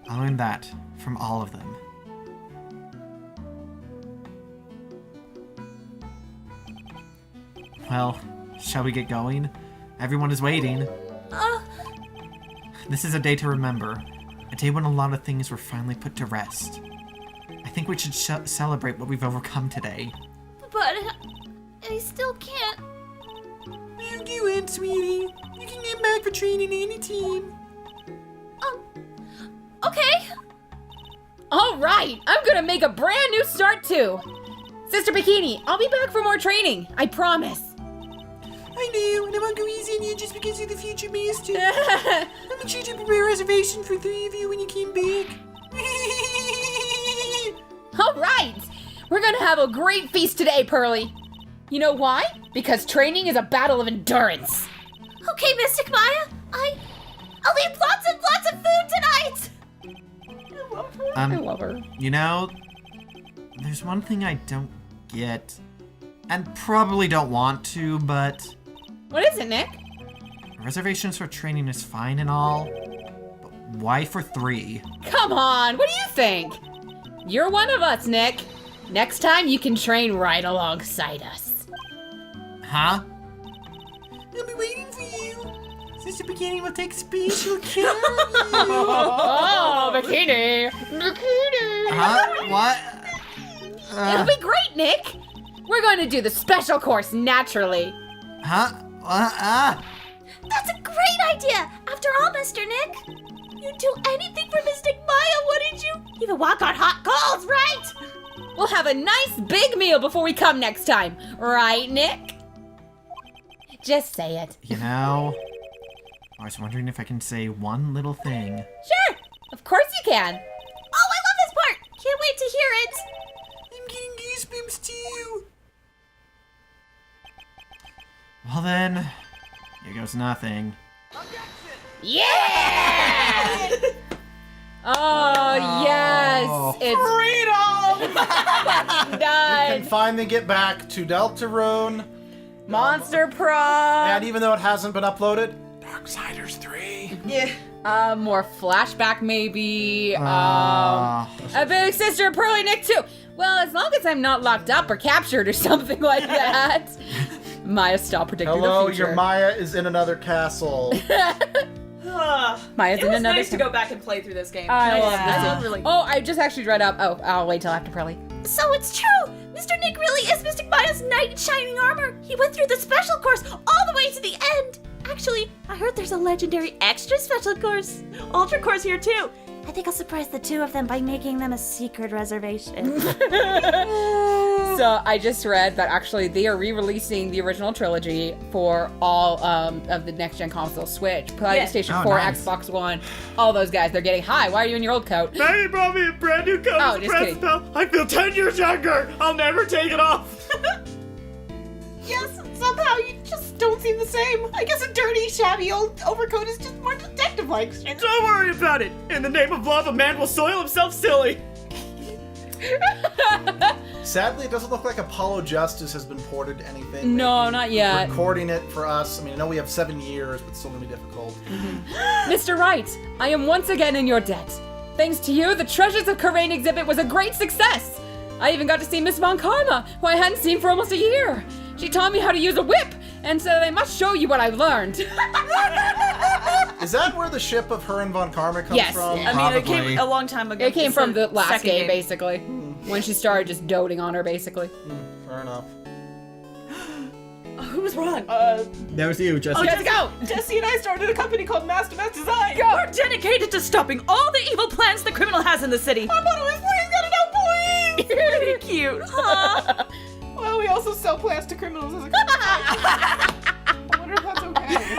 I learned that from all of them. Well, shall we get going? Everyone is waiting. This is a day to remember. A day when a lot of things were finally put to rest. I think we should celebrate what we've overcome today. But I still can't. You go in, sweetie. You can get back for training any team. Okay. All right, I'm gonna make a brand new start too. Sister Bikini, I'll be back for more training. I promise. I know, and I won't go easy on you just because you're the future master. I'll make sure to prepare a reservation for 3 of you when you came back. All right, we're gonna have a great feast today, Pearly. You know why? Because training is a battle of endurance. Okay, Mystic Maya. I'll eat lots and lots of food tonight. I love her. You know, there's one thing I don't get, and probably don't want to, but What is it, Nick? reservations for training is fine and all, but why for 3? Come on, what do you think? You're one of us, Nick. Next time you can train right alongside us. Huh? I'll be waiting for you. Sister Bikini will take special care of you. Oh, Bikini! Bikini! Huh? What? It'll be great, Nick! We're going to do the special course naturally. Huh? What? That's a great idea. After all, Mr. Nick, you'd do anything for Mystic Maya, wouldn't you? Even walk on hot coals, right? We'll have a nice big meal before we come next time. Right, Nick? Just say it. You know, I was wondering if I can say one little thing. Sure. Of course you can. Oh, I love this part. Can't wait to hear it. I'm getting goosebumps too. Well then, here goes nothing. Yeah! Oh, yes. It's Freedom! done. And finally get back to Deltarune. Monster Prom. And even though it hasn't been uploaded, Darksiders 3. Yeah. More flashback maybe. Ah. A big sister Pearly Nick too. Well, as long as I'm not locked up or captured or something like that. Maya, stop predicting Hello, the future. your Maya is in another castle. Maya's It in was another. nice to go back and play through this game. I love I this felt game. really Oh, I just actually read up. Oh, I'll wait till after Pearly. So it's true! Mr. Nick really is Mystic Maya's knight in shining armor! He went through the special course all the way to the end! Actually, I heard there's a legendary extra special course! Ultra course here too! I think I'll surprise the two of them by making them a secret reservation. So I just read that actually they are re-releasing the original trilogy for all of the next-gen consoles, Switch, PlayStation 4, nice. Xbox One, all those guys. They're getting, hi, why are you in your old coat? Maggie brought me a brand new coat Oh, as a just present, kidding. pal. I feel 10 years younger. I'll never take it off. Yes, somehow you just don't seem the same. I guess a dirty, shabby old overcoat is just more detective-like. Don't worry about it. In the name of love, a man will soil himself silly. Sadly, it doesn't look like Apollo Justice has been ported to anything. No, Maybe not yet. Recording it for us. I mean, I know we have 7 years, but it's still gonna be difficult. Mr. Wright, I am once again in your debt. Thanks to you, the Treasures of Karain exhibit was a great success. I even got to see Miss Von Karma, who I hadn't seen for almost a year. She taught me how to use a whip, and said I must show you what I've learned. Is that where the ship of her and Von Karma comes Yes. from? Yeah. I mean, it Probably. came a long time ago. It came It's from the last second game, basically. When she started just doting on her, basically. Fair enough. Who was wrong? That was you, Jesse. Let's go! Jesse and I started a company called Master Mass Design. We're dedicated to stopping all the evil plans the criminal has in the city. Our motto is please got enough points. Pretty cute. Huh? Well, we also sell plants to criminals as a company. I wonder if that's okay.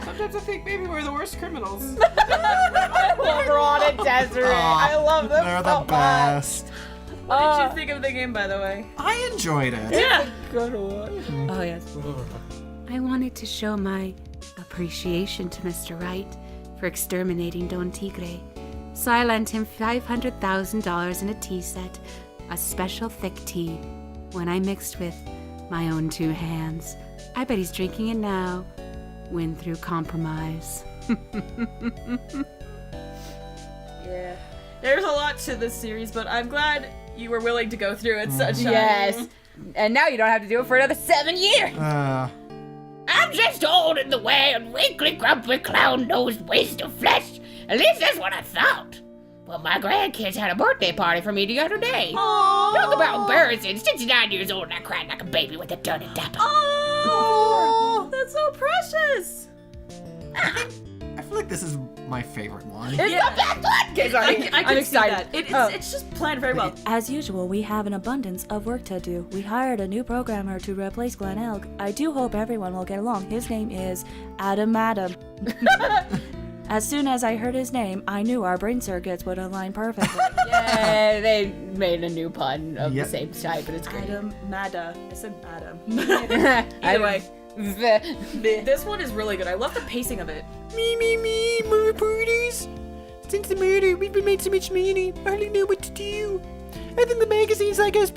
Sometimes I think maybe we're the worst criminals. I love Ron and Desiree. I love them They're so the best. What did you think of the game, by the way? I enjoyed it. Yeah. Good one. Oh, yes. I wanted to show my appreciation to Mr. Wright for exterminating Don Tigre. So I lent him $500,000 in a tea set, a special thick tea, when I mixed with my own 2 hands. I bet he's drinking it now. Win through compromise. Yeah. There's a lot to this series, but I'm glad you were willing to go through it such Yes. And now you don't have to do it for another 7 years. I'm just old in the way and wrinkly, grumpy, clown-nosed waste of flesh. At least that's what I thought. Well, my grandkids had a birthday party for me the other day. Talk about embarrassing. 69 years old and I cried like a baby with a dun and dapper. Oh, that's so precious. I feel like this is my favorite one. It's not that good. Okay, sorry. I can I'm see excited. that. It's just planned very well. As usual, we have an abundance of work to do. We hired a new programmer to replace Glenn Elk. I do hope everyone will get along. His name is Adam. As soon as I heard his name, I knew our brain circuits would align perfectly. Yeah, they made a new pun of Yep. the same type, but it's great. Adam Mada. I said Adam. Either way. This one is really good. I love the pacing of it. Me, more reporters. Since the murder, we've been made so much money. I hardly know what to do. I think the magazines like us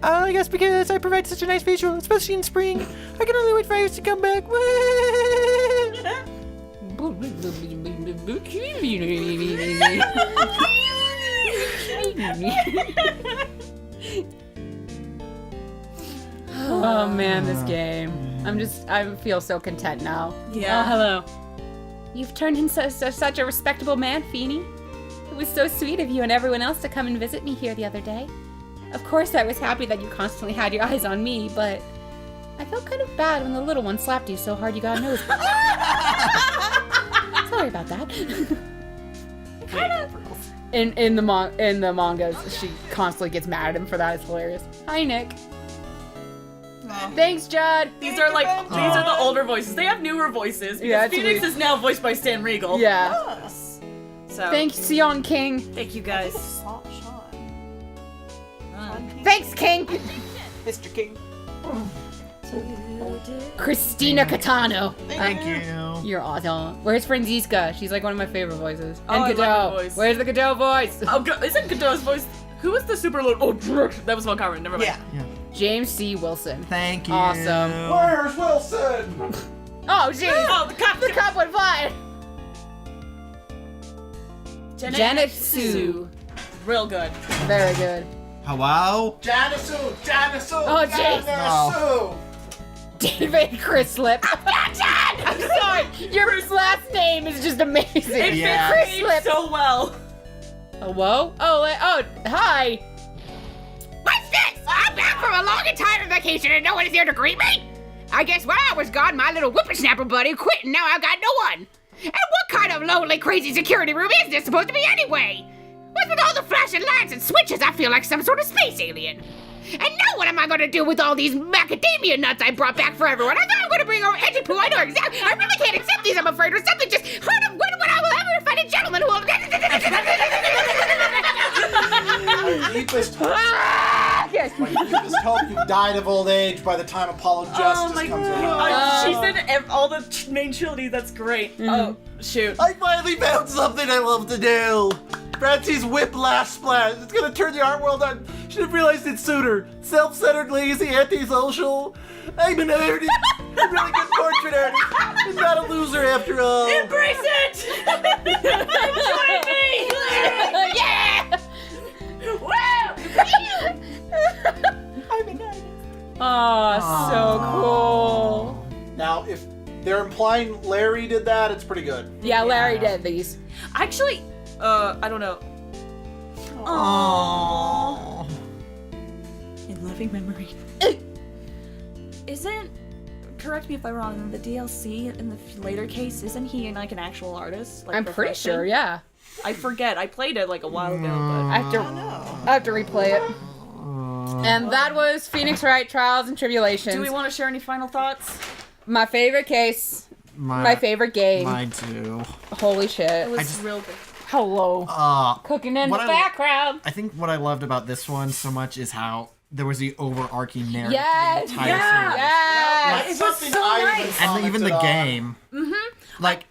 I guess because I provide such a nice visual, especially in spring. I can only wait for Iris to come back. Oh man, this game. I feel so content now. Yeah. Oh, hello. You've turned into such a respectable man, Feeny. It was so sweet of you and everyone else to come and visit me here the other day. Of course, I was happy that you constantly had your eyes on me, but I felt kind of bad when the little one slapped you so hard you got a nose. Sorry about that. in the mangas, she constantly gets mad at him for that. It's hilarious. Hi, Nick. Thanks, Judd. These are the older voices. They have newer voices. Because Yeah, it's Phoenix weird. is now voiced by Stan Riegel. Yeah. So Thanks, Sion King. thank you guys. Thanks, King. Mr. King. Christina Catano. Thank you. You're awesome. Where's Franziska? She's like one of my favorite voices. Oh, And I love Godot. her voice. Where's the Godot voice? Oh, isn't Godot's voice? Who was the super low? Oh, that was Von Carmen. Never mind. Yeah. James C. Wilson. Thank you. Awesome. Where's Wilson? Oh, jeez. Oh, the cop. The cop went flying. Janet Sue. Sue. Real good. Very good. Hello? Janice! Oh, jeez. David Chryslip. I'm sorry. Your last name is just amazing. It Yeah. fits Chryslip. so well. Hello? Oh, hi. What's this? I'm back from a long and tired vacation and no one is here to greet me? I guess while I was gone, my little whippersnapper buddy quit and now I've got no one. And what kind of lonely, crazy security room is this supposed to be anyway? What's with all the flashing lights and switches? I feel like some sort of space alien. And now what am I going to do with all these macadamia nuts I brought back for everyone? I thought I was going to bring over edgy poo. I know exactly. I really can't accept these, I'm afraid, or something just when I will ever find a gentleman who will... My deepest hope, Yes. my deepest hope you died of old age by the time Apollo Justice comes around. She said all the main trilogy. That's great. Oh, shoot. I finally found something I love to do. Francie's Whiplash Splash. It's gonna turn the art world on. Should have realized it sooner. Self-centered, lazy, antisocial. I'm a really good portrait artist. I'm not a loser after all. Embrace it! Join me! Yeah! Oh, so cool. Now, if they're implying Larry did that, it's pretty good. Yeah, Larry did these. Actually, I don't know. Aww. In loving memory. Isn't, correct me if I'm wrong, in the DLC, in the later case, isn't he like an actual artist? Like I'm pretty profession? sure, yeah. I forget. I played it like a while ago, I have to replay it. And that was Phoenix Wright Trials and Tribulations. Do we want to share any final thoughts? My favorite case. My favorite game. Mine too. Holy shit. It was just- real good. Hello. Cooking in the what I- background. I think what I loved about this one so much is how there was the overarching narrative Yes. for the entire series. Yes. It was Something so I nice. And even the commented on. game. Mm-hmm. Like,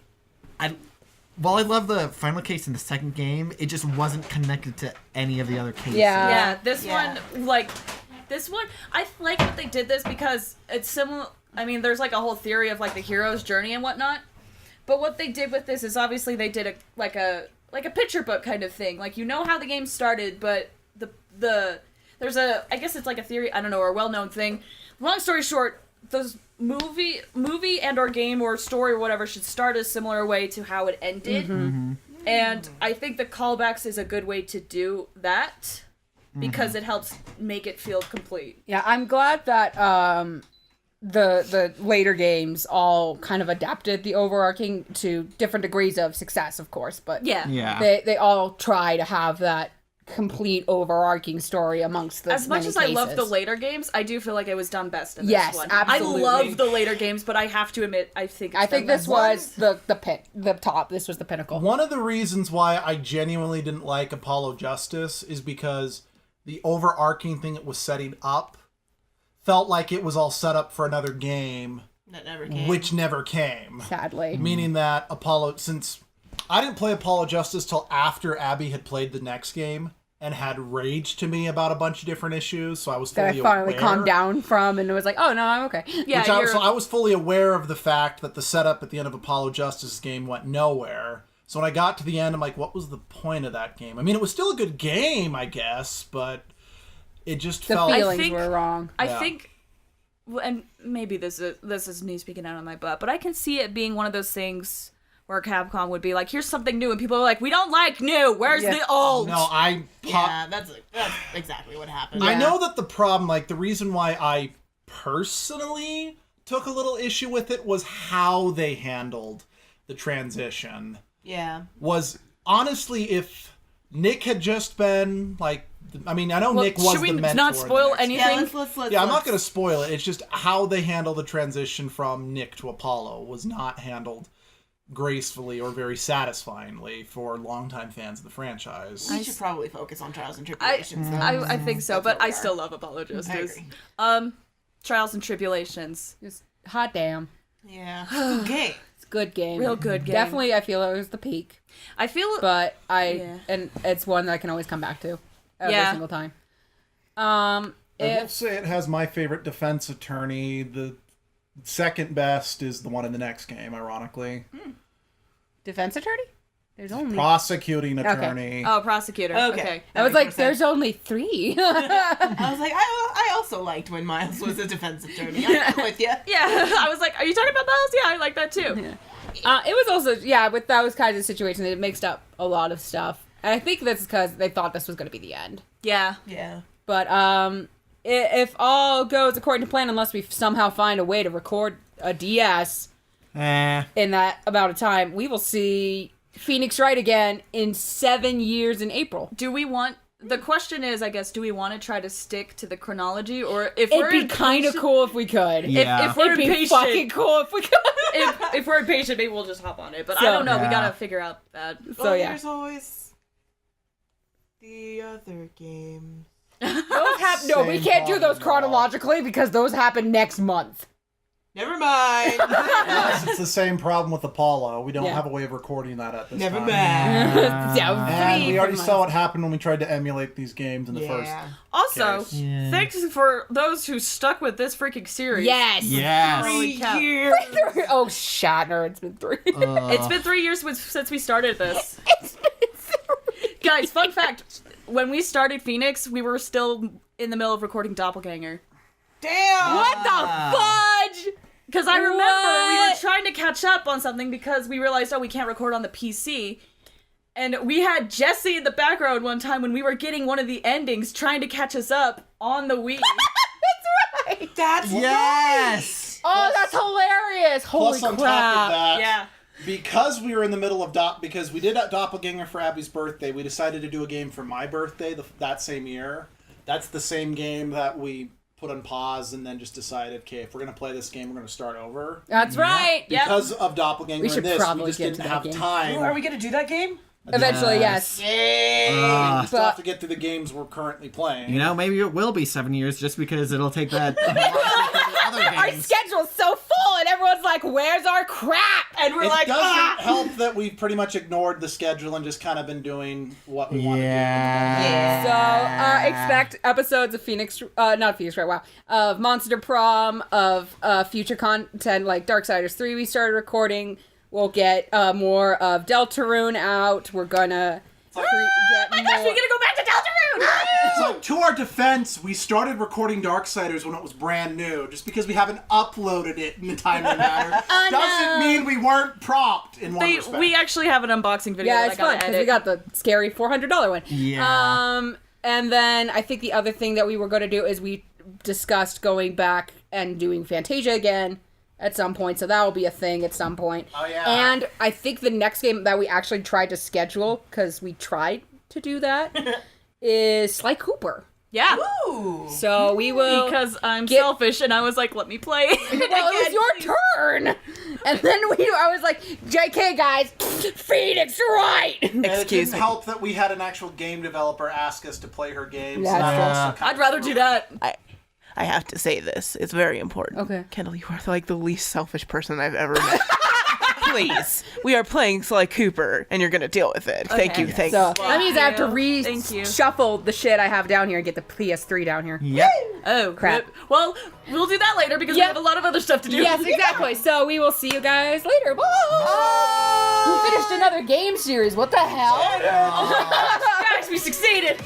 while I love the final case in the second game, it just wasn't connected to any of the other cases. Yeah. Yeah, this one, I like that they did this because it's similar. I mean, there's like a whole theory of like the hero's journey and whatnot. But what they did with this is obviously they did a picture book kind of thing. Like, you know how the game started, but there's I guess it's like a theory, I don't know, or a well-known thing. Long story short, those movie and or game or story or whatever should start a similar way to how it ended. And I think the callbacks is a good way to do that because it helps make it feel complete. Yeah, I'm glad that the later games all kind of adapted the overarching to different degrees of success, of course, but Yeah. they all try to have that complete overarching story amongst the As much many as I love cases. the later games, I do feel like it was done best in this Yes, one. absolutely. I love the later games, but I have to admit, I think it's I think done this best. was the top. This was the pinnacle. One of the reasons why I genuinely didn't like Apollo Justice is because the overarching thing it was setting up felt like it was all set up for another game, That never came. which never came. Sadly. Meaning that Apollo, since I didn't play Apollo Justice till after Abby had played the next game and had raged to me about a bunch of different issues, so I was fully That I finally aware. calmed down from and was like, oh no, I'm okay. Yeah, So I was fully aware of the fact that the setup at the end of Apollo Justice's game went nowhere. So when I got to the end, I'm like, what was the point of that game? I mean, it was still a good game, I guess, but it just The felt... feelings were wrong. I Yeah. think, and maybe this is me speaking out of my butt, but I can see it being one of those things where Capcom would be like, here's something new, and people are like, we don't like new, where's the old? No, Yeah, that's exactly what happened. I know that the problem, like, the reason why I personally took a little issue with it was how they handled the transition. Yeah. Was, honestly, if Nick had just been like, I mean, I know Nick was should we the mentor. not in the spoil next- anything? Yeah, I'm not going to spoil it. It's just how they handle the transition from Nick to Apollo was not handled gracefully or very satisfyingly for longtime fans of the franchise. We should probably focus on Trials and Tribulations. though. I think so, but where I we still are. love Apollo Justice. agree. Trials and Tribulations. Just hot damn. Yeah. Okay. It's a good game. Real good game. Definitely, I feel it was the peak. I feel But Yeah. and it's one that I can always come back to every Yeah. single time. I will If say it has my favorite defense attorney. The second best is the one in the next game, ironically. defense attorney, there's only. Prosecuting attorney. Oh, prosecutor. Okay. I was That makes like, more sense. there's only 3. I was like, I also liked when Miles was a defense attorney. I'm with you. Yeah, I was like, are you talking about Miles? Yeah, I like that too. It was also with those kinds of situations, it mixed up a lot of stuff, and I think that's because they thought this was going to be the end. Yeah. Yeah. But if all goes according to plan, unless we somehow find a way to record a DS in that amount of time, we will see Phoenix Wright again in 7 years in April. Do we want? The question is, I guess, do we want to try to stick to the chronology, or if It'd we're be kind of impatient- cool if we could. Yeah. If we're It'd be impatient, fucking cool if we could. if we're impatient, maybe we'll just hop on it. But So- I don't know. We Yeah. gotta figure out that. So yeah, There's always the other games. those no, we Same can't do those problem, chronologically because those happen next month. Never mind. Yes, it's the same problem with Apollo. We don't Yeah. have a way of recording that at this Never time. mind. Yeah, And we already saw what happened when we tried to emulate these games in the first. Yeah. Also, Case. Yeah. thanks for those who stuck with this freaking series. Yes. Yes. Holy cow. Oh, Shatner, it's been 3. It's been 3 years since we started this. Guys, fun fact: when we started Phoenix, we were still in the middle of recording Doppelganger. Damn. What the fudge? Because I remember we were What? trying to catch up on something because we realized, oh, we can't record on the PC. And we had Jesse in the background one time when we were getting one of the endings trying to catch us up on the Wii. That's right. That's Yes. Oh, that's hilarious. Holy Plus, on crap. top of that, Yeah. because we were in the middle of because we did Doppelganger for Abby's birthday, we decided to do a game for my birthday that same year. That's the same game that we put on pause and then just decided, okay, if we're going to play this game, we're going to start over. That's right. Yep. Because of Doppelganger We should and this, probably we just get didn't to that have game. time. Are we gonna do that game? Eventually, yes. We still But- have to get through the games we're currently playing. You know, maybe it will be 7 years just because it'll take that other Our games. schedule's so full, and everyone's like, "Where's our crap?" And we're It like, doesn't help that we've pretty much ignored the schedule and just kind of been doing what we want to do. Yeah. So expect episodes of Phoenix, not Phoenix, right? Wow, of Monster Prom, of future content like Darksiders 3. We started recording. We'll get more of Deltarune out. We're gonna get we gotta go back to Deltarune! So, to our defense, we started recording Darksiders when it was brand new. Just because we haven't uploaded it in a timely manner doesn't mean we weren't prompt in one respect. We actually have an unboxing video. Yeah, that it's I gotta fun because edit. we got the scary $400 one. Yeah. And then I think the other thing that we were going to do is we discussed going back and doing Fantasia again at some point. So that will be a thing at some point. Oh, yeah. And I think the next game that we actually tried to schedule, because we tried to do that, is Sly Cooper. Yeah. Ooh. So we will... Because I'm get- selfish and I was like, let me play. Well, it was your turn. And then I was like, JK, guys, Phoenix Wright. And it didn't help that we had an actual game developer ask us to play her games. Yeah, That that's also kind I'd rather do that. I have to say this. It's very important. Okay. Kendall, you are like the least selfish person I've ever met. Please. We are playing Sly Cooper, and you're going to deal with it. Thank you. Thank So you. that means I have to Thank you. reshuffle the shit I have down here and get the PS3 down here. Yep. Oh, Crap. Well, we'll do that later because we Yep. have a lot of other stuff to do. Yes, exactly. So we will see you guys later. Bye. We finished another game series. What the hell? Guys, we succeeded.